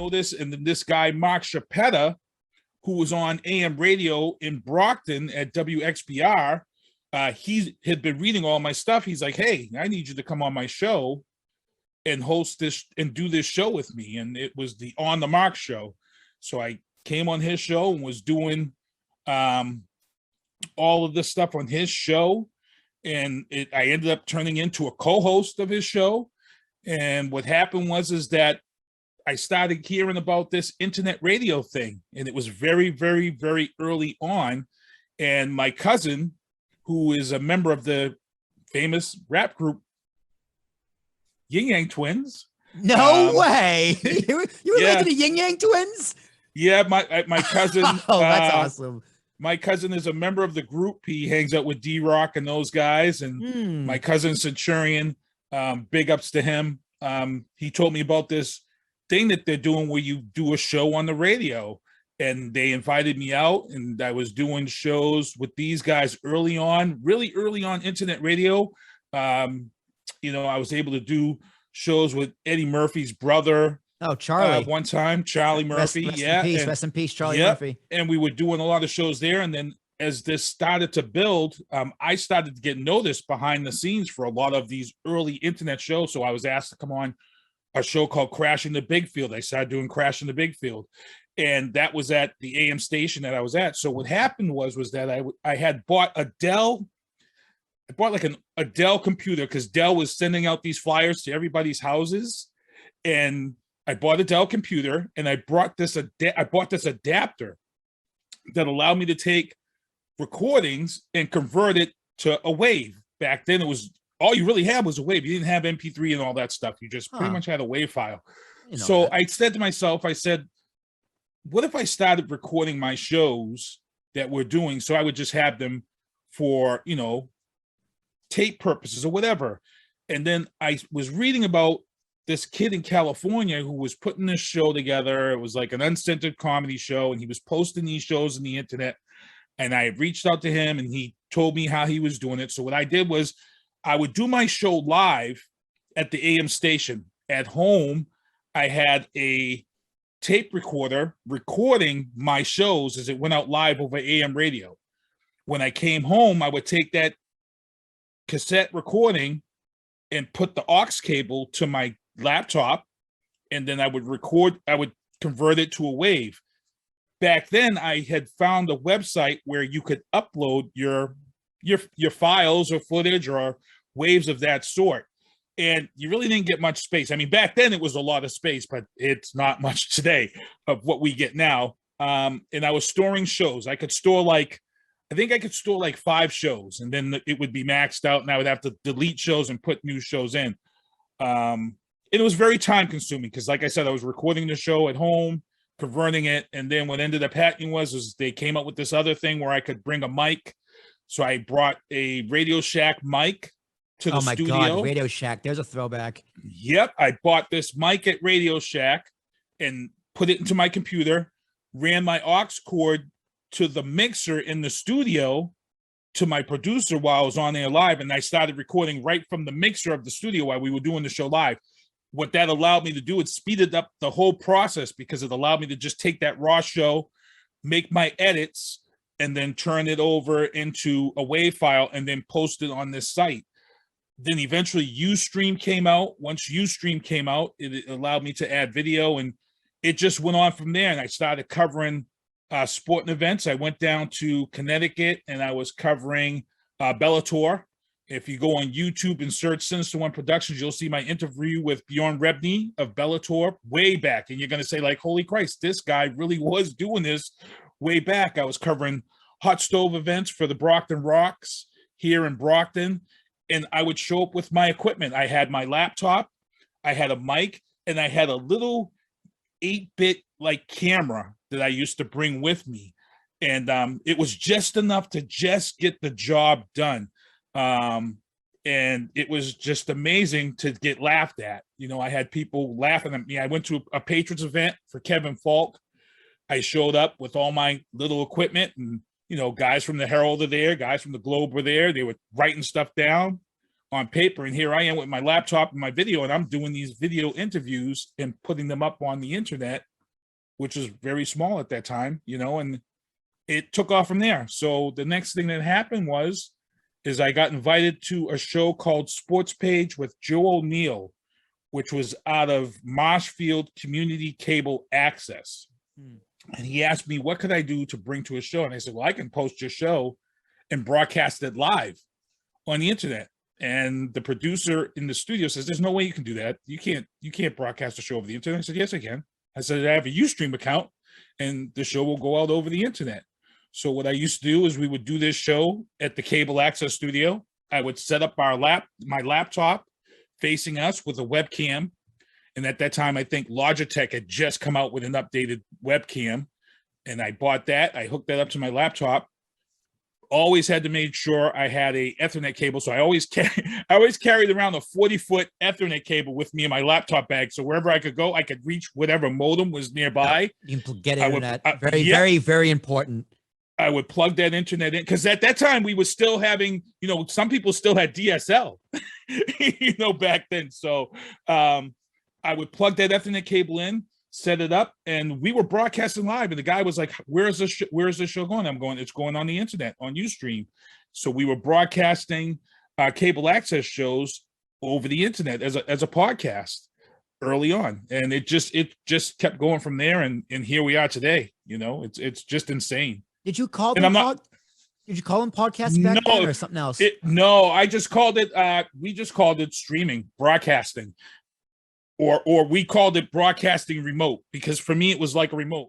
know this. And then this guy, Mark Schiapetta, who was on AM radio in Brockton at WXBR, he had been reading all my stuff. He's like, hey, I need you to come on my show and host this and do this show with me. And it was the On the Mark show. So I came on his show and was doing all of this stuff on his show. And I ended up turning into a co-host of his show. And what happened is that I started hearing about this internet radio thing, and it was very, very, very early on. And my cousin, who is a member of the famous rap group Yin Yang Twins. No way. You were related to Yin Yang Twins? Yeah, my cousin. Oh, that's awesome. My cousin is a member of the group. He hangs out with D-Rock and those guys. And my cousin Centurion, big ups to him. He told me about this thing that they're doing where you do a show on the radio, and they invited me out, and I was doing shows with these guys really early on internet radio. I was able to do shows with Eddie Murphy's brother. Oh, Charlie. One time, Charlie Murphy. Rest in peace, Charlie Murphy. And we were doing a lot of shows there. And then as this started to build, I started to get noticed behind the scenes for a lot of these early internet shows. So I was asked to come on a show called Crashing the Big Field. I started doing Crashing the Big Field. And that was at the AM station that I was at. So what happened was that I had bought a Dell. I bought like a Dell computer because Dell was sending out these flyers to everybody's houses. And I bought a Dell computer, and I bought this adapter that allowed me to take recordings and convert it to a wave. Back then, it was all you really had was a wave. You didn't have MP3 and all that stuff. You just pretty much had a wave file. So I said to myself, what if I started recording my shows that we're doing? So I would just have them for, tape purposes or whatever. And then I was reading about this kid in California who was putting this show together. It was like an uncensored comedy show, and he was posting these shows on the internet. And I reached out to him, and he told me how he was doing it. So what I did was I would do my show live at the AM station. At home, I had a tape recorder recording my shows as it went out live over AM radio. When I came home, I would take that cassette recording and put the aux cable to my laptop, and then I would convert it to a wave. Back then, I had found a website where you could upload your files or footage or waves of that sort. And you really didn't get much space. I mean, back then it was a lot of space, but it's not much today of what we get now. And I was storing shows. I could store like 5 shows, and then it would be maxed out, and I would have to delete shows and put new shows in. It was very time consuming because, like I said, I was recording the show at home, converting it, and then what ended up happening was they came up with this other thing where I could bring a mic. So I brought a Radio Shack mic to the studio. Oh my God, Radio Shack. There's a throwback. Yep. I bought this mic at Radio Shack and put it into my computer, ran my aux cord to the mixer in the studio to my producer while I was on there live. And I started recording right from the mixer of the studio while we were doing the show live. What that allowed me to do, it speeded up the whole process because it allowed me to just take that raw show, make my edits, and then turn it over into a WAV file and then post it on this site. Then eventually Ustream came out. Once Ustream came out, it allowed me to add video, and it just went on from there. And I started covering sporting events. I went down to Connecticut and I was covering Bellator. If you go on YouTube and search Sinister One Productions, you'll see my interview with Bjorn Rebney of Bellator way back. And you're going to say, like, holy Christ, this guy really was doing this way back. I was covering hot stove events for the Brockton Rocks here in Brockton. And I would show up with my equipment. I had my laptop, I had a mic, and I had a little 8-bit like camera that I used to bring with me. And it was just enough to just get the job done. And it was just amazing to get laughed at. You know, I had people laughing at me. I went to a Patriots event for Kevin Falk. I showed up with all my little equipment, and, you know, guys from the Herald are there, guys from the Globe were there. They were writing stuff down on paper. And here I am with my laptop and my video, and I'm doing these video interviews and putting them up on the internet which was very small at that time, and it took off from there. So the next thing that happened is I got invited to a show called Sports Page with Joe O'Neill, which was out of Marshfield Community Cable Access. And he asked me, what could I do to bring to a show? And I said, well, I can post your show and broadcast it live on the internet. And the producer in the studio says, there's no way you can do that. You can't broadcast a show over the internet. I said, yes, I can. I said, I have a Ustream account and the show will go out over the internet. So what I used to do is we would do this show at the cable access studio. I would set up my laptop facing us with a webcam. And at that time, I think Logitech had just come out with an updated webcam. And I bought that. I hooked that up to my laptop. Always had to make sure I had a Ethernet cable. So I always carried around a 40-foot Ethernet cable with me in my laptop bag. So wherever I could go, I could reach whatever modem was nearby. You can get internet. Very, very important. I would plug that internet in because at that time we were still having, some people still had DSL, back then. So I would plug that Ethernet cable in, set it up, and we were broadcasting live. And the guy was like, where's this show going? I'm going, it's going on the internet on Ustream. So we were broadcasting cable access shows over the internet as a podcast early on. And it just kept going from there. And here we are today. It's just insane. Did you call them? Did you call them podcasts back then or something else? No, I just called it. We just called it streaming, broadcasting, or we called it broadcasting remote because for me it was like a remote.